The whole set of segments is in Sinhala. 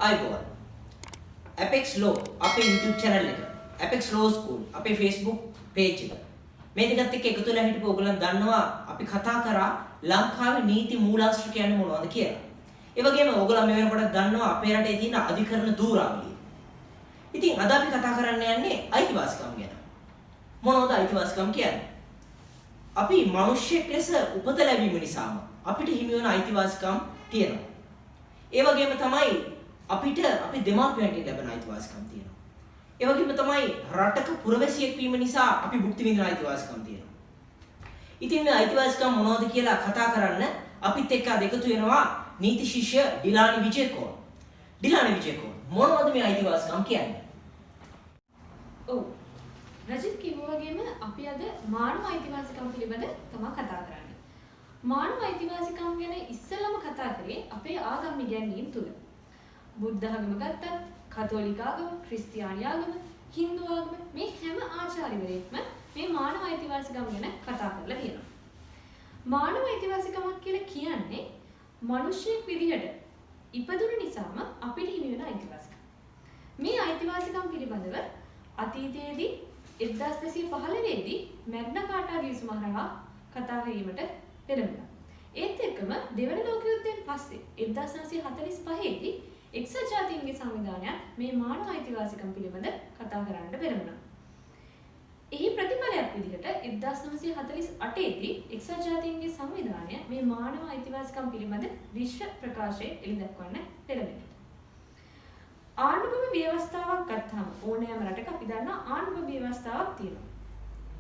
අයිබෝන් Apex Law අපේ YouTube channel එක Apex Law School අපේ Facebook page එක මේ දෙකත් එක්ක එකතු වෙලා හිටපු ඔයගොල්ලන් දන්නවා අපි කතා කරා ලංකාවේ නීති මූලාශ්‍ර කියන්නේ මොනවද කියලා. ඒ වගේම ඔයගොල්ලන් මේ වෙනකොට දන්නවා අපේ රටේ තියෙන අධිකරණ දූරාවලිය. ඉතින් අද අපි කතා කරන්න යන්නේ අයිතිවාසිකම් ගැන. මොනවද අයිතිවාසිකම් කියන්නේ? අපි මිනිස්සෙක් ලෙස උපත ලැබීම නිසාම අපිට හිමි වෙන අයිතිවාසිකම් තියෙනවා. ඒ වගේම තමයි අපිට අපි දෙමාපියන්ගෙන් ලැබෙන අයිතිවාසිකම් තියෙනවා. ඒ වගේම තමයි රටක පුරවැසියෙක් වීම නිසා අපි භුක්ති විඳින අයිතිවාසිකම් තියෙනවා. ඉතින් මේ අයිතිවාසිකම් මොනවද කියලා කතා කරන්න අපිත් එක්ක අද එකතු වෙනවා නීති ශිෂ්‍ය ඩිලානි විජේකෝන්. ඩිලානි විජේකෝන් මොනවද මේ අයිතිවාසිකම් කියන්නේ? ඔව්. රජිත් කිව්වා වගේම අපි අද මානව අයිතිවාසිකම් පිළිබඳ තමයි කතා කරන්නේ. මානව අයිතිවාසිකම් ගැන ඉස්සෙල්ලාම කතා කරේ අපේ ආගම් ඉගැන්වීම් තුල. බුද්ධ ආගම ගත්තත්, කතෝලික ආගම, ක්‍රිස්තියානි ආගම, හින්දු ආගම මේ හැම ආචාර්යවරයෙක්ම මේ මානව අයිතිවාසිකම් ගැන කතා කරලා තියෙනවා. මානව අයිතිවාසිකමක් කියලා කියන්නේ මිනිසෙක් විදිහට ඉපදුන නිසාම අපිට හිමි වෙන අයිතිවාසිකම්. මේ අයිතිවාසිකම් පිළිබඳව අතීතයේදී 1915 දී මැග්නා කාටා ගිවිසුම හරහා කතා කිරීමට පෙළඹුණා. ඒත් එක්කම දෙවන ලෝක යුද්ධයෙන් පස්සේ 1945 දී එක්සත් ජාතීන්ගේ සංවිධානයත් මේ මානව අයිතිවාසිකම් පිළිබඳ කතා කරන්න පෙළඹුණා. එහි ප්‍රතිඵලයක් විදිහට 1948 දී එක්සත් ජාතීන්ගේ සංවිධානය මේ මානව අයිතිවාසිකම් පිළිබඳ විශ්ව ප්‍රකාශය එළිදක්වන්න පෙළඹුණා. ආණ්ඩුක්‍රම ව්‍යවස්ථාවක් ගත්තාම ඕනෑම රටක අපි දන්නා ආණ්ඩුක්‍රම ව්‍යවස්ථාවක් තියෙනවා.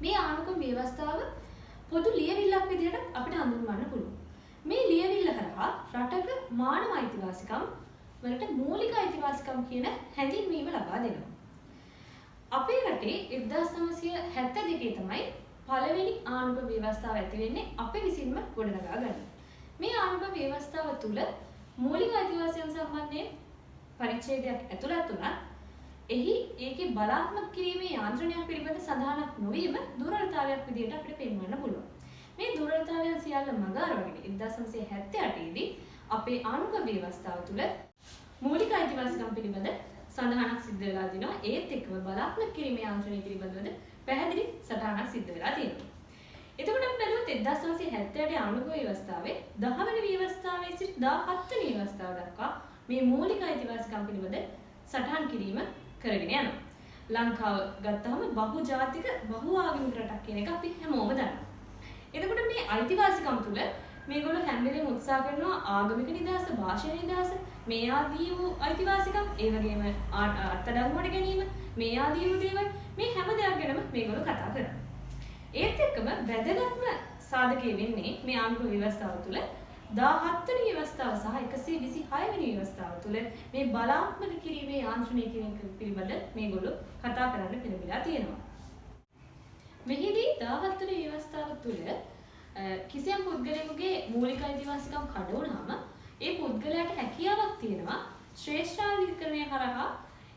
මේ ආණ්ඩුක්‍රම ව්‍යවස්ථාව පොදු ලියවිල්ලක් විදිහට අපිට හඳුන්වන්න පුළුවන්. මේ ලියවිල්ල හරහා රටක මානව අයිතිවාසිකම් වලට මූලික අයිතිවාසිකම් කියන හැඳින්වීම ලබා දෙනවා. අපේ රටේ 1972 තමයි පළවෙනි ආණ්ඩුක්‍රම ව්‍යවස්ථාව ඇති වෙන්නේ අපේ විසින්ම ගොඩනගා ගන්න. මේ ආණ්ඩුක්‍රම ව්‍යවස්ථාව තුළ මූලික අයිතිවාසිකම් සම්බන්ධයෙන් පරිච්ඡේදයක් ඇතුළත් වුණත් එහි ඒකේ බලාත්මක කිරීමේ යාන්ත්‍රණයක් පිළිබඳ සඳහනක් නොවීම දුර්වලතාවයක් විදිහට අපිට පෙන්වන්න පුළුවන්. මේ දුර්වලතාවයන් සියල්ල මග අරගෙන 1978 දී අපේ ආණ්ඩුක්‍රම ව්‍යවස්ථාව තුළ මූලික අයිතිවාසිකම් පිළිබඳ සඳහනක් සිද්ධ වෙලා දිනවා. ඒත් එක්කම බලාත්මක කිරීමේ යාන්ත්‍රණය පිළිබඳව පැහැදිලි සටහනක් සිද්ධ වෙලා තියෙනවා. එතකොට අපි බැලුවොත් 1978 ආණ්ඩුක්‍රම ව්‍යවස්ථාවේ 10 වෙනි ව්‍යවස්ථාවේ සිට 17 වෙනි ව්‍යවස්ථාව දක්වා මේ මූලික අයිතිවාසිකම් පිළිබඳ සටහන් කිරීම කරගෙන යනවා. ලංකාව ගත්තාම බහු ජාතික බහු ආගමික රටක් කියන එක අපි හැමෝම දන්නවා. එතකොට මේ අයිතිවාසිකම් තුළ මේගොල්ලෝ හැම වෙලේම උත්සාහ කරනවා ආගමික නිදහස, භාෂා නිදහස, මේ ආදී වූ අයිතිවාසිකම්, ඒ වගේම අත්අඩංගුවට ගැනීම, මේ ආදී වූ දේවල් මේ හැම දෙයක් ගැනම මේගොල්ලෝ කතා කරනවා. ඒත් එක්කම වැදගත්ම සාධකය වෙන්නේ මේ ආණ්ඩුක්‍රම ව්‍යවස්ථාව තුළ 17 වෙනි ව්‍යවස්ථාව සහ 126 වෙනි ව්‍යවස්ථාව තුළ මේ බලාත්මක කිරීමේ යාන්ත්‍රණය කියන පිළිබඳ මේගොල්ලෝ කතා කරන්න පෙළඹිලා තියෙනවා. මෙහිදී 17 වෙනි ව්‍යවස්ථාව තුළ කිසියම් පුද්ගලයෙකුගේ මූලික අයිතිවාසිකම් කඩ වුණාම ඒ පුද්ගලයාට හැකියාවක් තියෙනවා ශ්‍රේෂ්ඨාධිකරණය හරහා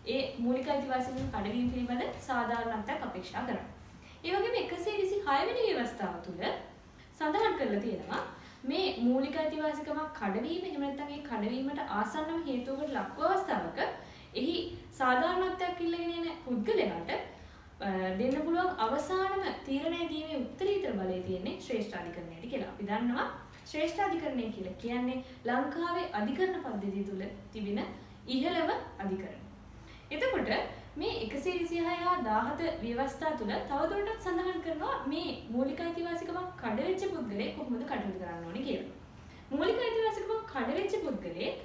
ඒ මූලික අයිතිවාසිකම් කඩවීම පිළිබඳ සාධාරණත්වයක් අපේක්ෂා කරනවා. ඒ වගේම 126 වෙනි ව්‍යවස්ථාව තුළ සඳහන් කරලා තියෙනවා මේ මූලික අයිතිවාසිකමක් කඩවීම එහෙම නැත්නම් ඒ කඩවීමට ආසන්නම හේතුවකට ලක්ව අවස්ථාවක එහි සාධාරණත්වයක් ඉල්ලගෙන යන පුද්ගලයාට දෙන්න පුළුවන් අවසානම තීරණය දීමේ උත්තරීතර බලය තියෙන්නේ ශ්‍රේෂ්ඨාධිකරණයට කියලා. අපි දන්නවා ශ්‍රේෂ්ඨාධිකරණය කියලා කියන්නේ ලංකාවේ අධිකරණ පද්ධතිය තුල තිබෙන ඉහළම අධිකරණ. එතකොට මේ 126 හා 17 ව්‍යවස්ථා තුල තවදුරටත් සඳහන් කරනවා මේ මූලික අයිතිවාසිකමක් කඩවෙච්ච පුද්ගලයෙක් කොහොමද කටයුතු කරන්න ඕනේ කියලා. මූලික අයිතිවාසිකමක් කඩවෙච්ච පුද්ගලයෙක්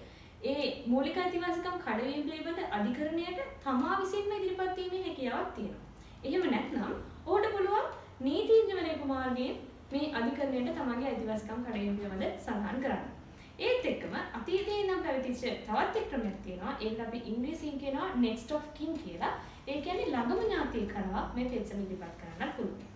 ඒ මූලික අයිතිවාසිකම් කඩවීම පිළිබඳ අධිකරණයට තමා විසින්ම ඉදිරිපත් වීමේ හැකියාවක් තියෙනවා. එහෙම නැත්නම් ඔහුට පුළුවන් නීතිඥවරයෙකු මාර්ගයෙන් මේ අධිකරණයට තමන්ගේ අයිතිවාසිකම් කඩවීම පිළිබඳ සඳහන් කරන්න. ඒත් එක්කම අතීතයේ ඉඳන් පැවතිච්ච තවත් එක් ක්‍රමයක් තියෙනවා. ඒකට අපි ඉංග්‍රීසියෙන් කියනවා next of kin කියලා. ඒ කියන්නේ ළඟම ඥාතිය කරා මේ පෙත්සම ඉදිරිපත් කරන්නත් පුළුවන්.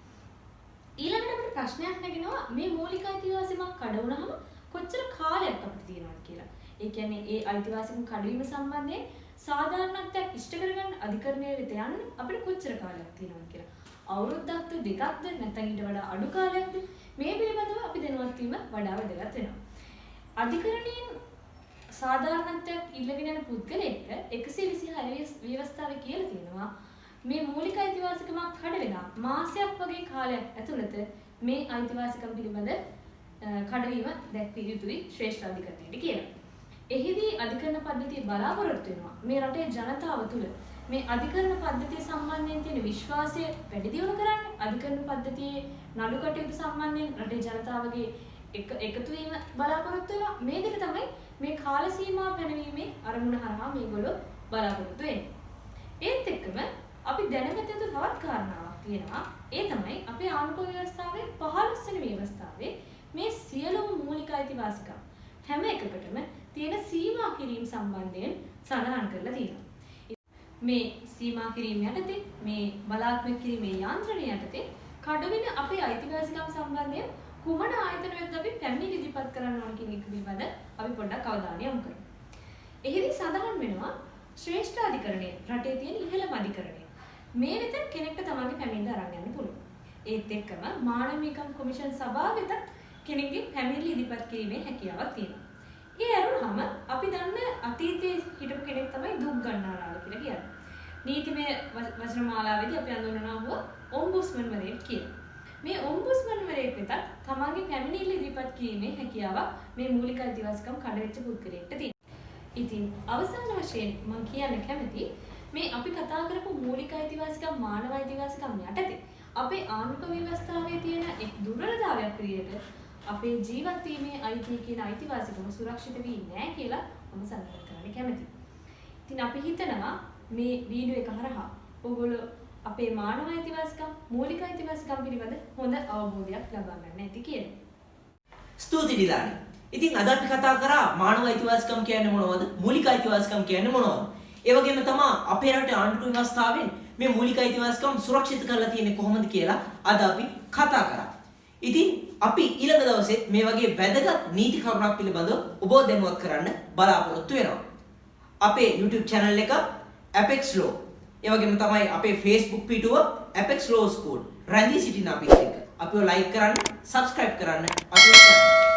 ඊළඟට අපිට ප්‍රශ්නයක් නැගෙනවා මේ මූලික අයිතිවාසිකමක් කඩ වුණාම කොච්චර කාලයක් අපිට තියෙනවද කියලා. ඒ කියන්නේ ඒ අයිතිවාසිකම් කඩවීම සම්බන්ධයෙන් සාධාරණත්වයක් ඉෂ්ට කරගන්න අධිකරණය වෙත යන්න අපිට කොච්චර කාලයක් තියෙනවද කියලා. අවුරුද්දක්ද දෙකක්ද නැත්නම් ඊට වඩා අඩු කාලයක්ද මේ පිළිබඳව අපි දැනුවත් වීම වඩා වැදගත් වෙනවා. අධිකරණයෙන් සාධාරණත්වයක් ඉල්ලගෙන යන පුද්ගලයෙක්ට 126 ව්‍යවස්ථාවේ කියලා තියෙනවා මේ මූලික අයිතිවාසිකමක් කඩ වෙලා මාසයක් වගේ කාලයක් ඇතුළත මේ අයිතිවාසිකම් පිළිබඳ කඩවීම දැක්විය යුතුයි ශ්‍රේෂ්ඨ අධිකරණයට කියලා. එහිදී අධිකරණ පද්ධතිය බලාපොරොත්තු වෙනවා මේ රටේ ජනතාව තුළ මේ අධිකරණ පද්ධතිය සම්බන්ධයෙන් තියෙන විශ්වාසය වැඩි දියුණු කරන්න, අධිකරණ පද්ධතියේ නඩු කටයුතු සම්බන්ධයෙන් රටේ ජනතාවගේ එකතු වීම බලාපොරොත්තු වෙනවා. මේ දෙක තමයි මේ කාල සීමා පැනවීමේ අරමුණ හරහා මේගොල්ලෝ බලාපොරොත්තු වෙන්නේ. ඒත් එක්කම අපි දැනගත යුතු තවත් කාරණාවක් තියෙනවා. ඒ තමයි අපේ ආණ්ඩුක්‍රම ව්‍යවස්ථාවේ 15 වෙනි ව්‍යවස්ථාවේ මේ සියලුම මූලික අයිතිවාසිකම් හැම එකකටම තියෙන සීමා කිරීම සම්බන්ධයෙන් සඳහන් කරලා තියෙනවා. මේ සීමා කිරීම යටතේ මේ බලාත්මක කිරීමේ යාන්ත්‍රණය යටතේ කඩවෙන අපේ අයිතිවාසිකම් සම්බන්ධයෙන් කුමන ආයතනයකට අපි පැමිණිලි ඉදිරිපත් කරන්න ඕන කියන එක පිළිබඳ අපි පොඩ්ඩක් අවධානය යොමු කරමු. එහිදී සඳහන් වෙනවා ශ්‍රේෂ්ඨ අධිකරණය රටේ තියෙන ඉහළම අධිකරණය. මේ වෙත කෙනෙක්ට තමන්ගේ පැමිණිල්ල අරන් යන්න පුළුවන්. ඒත් එක්කම මානවිකම් කොමිෂන් සභාව වෙත කෙනෙක්ගේ පැමිණිලි ඉදිරිපත් කිරීමේ හැකියාවක් තියෙනවා. ඒ අරුණම අපි දන්න අතීතයේ හිටපු කෙනෙක් තමයි දුක් ගන්නාරාල කියලා කියන්නේ. නීතිමය වචන මාලාවේදී අපි අඳුනනවා ඔම්බුඩ්ස්මන්වරයෙක් කියලා. මේ ඔම්බුඩ්ස්මන්වරයෙක් වෙත තමන්ගේ පැමිණිල්ල ඉදිරිපත් කිරීමේ හැකියාවක් මේ මූලික අයිතිවාසිකම් කඩවෙච්ච පුද්ගලයෙක්ට තියෙනවා. ඉතින් අවසාන වශයෙන් මම කියන්න කැමති මේ අපි කතා කරපු මූලික අයිතිවාසිකම් මානව අයිතිවාසිකම් යටතේ අපේ ආණ්ඩුක්‍රම ව්‍යවස්ථාවේ තියෙන එක් දුර්වලතාවයක් විදිහට අපේ ජීවත් වීමේ අයිතිය කියන අයිතිවාසිකම සුරක්ෂිත වෙන්නේ නැහැ කියලා මම සඳහන් කරන්න කැමතියි. ඉතින් අපි හිතනවා මේ වීඩියෝ එක හරහා ඔයගොල්ලෝ අපේ මානව අයිතිවාසිකම් මූලික අයිතිවාසිකම් පිළිබඳ හොඳ අවබෝධයක් ලබා ගන්න ඇති කියලා. ස්තුතියි දිලානි. ඉතින් අද අපි කතා කරා මානව අයිතිවාසිකම් කියන්නේ මොනවද? මූලික අයිතිවාසිකම් කියන්නේ මොනවද? ඒ වගේම තමයි අපේ රටේ ආණ්ඩුක්‍රම ව්‍යවස්ථාවෙන් මේ මූලික අයිතිවාසිකම් සුරක්ෂිත කරලා තියෙන්නේ කොහොමද කියලා අද අපි කතා කරා. ඉතින් අපි ඊළඟ දවසේ මේ වගේ වැදගත් නීති කරුණක් පිළිබඳව ඔබව දැනුවත් කරන්න බලාපොරොත්තු වෙනවා. අපේ YouTube channel එක Apex Law. ඒ වගේම තමයි අපේ Facebook පිටුව Apex Law School. රැඳී සිටින අපිත් එක්ක අපිව like කරන්න, subscribe කරන්න අපිව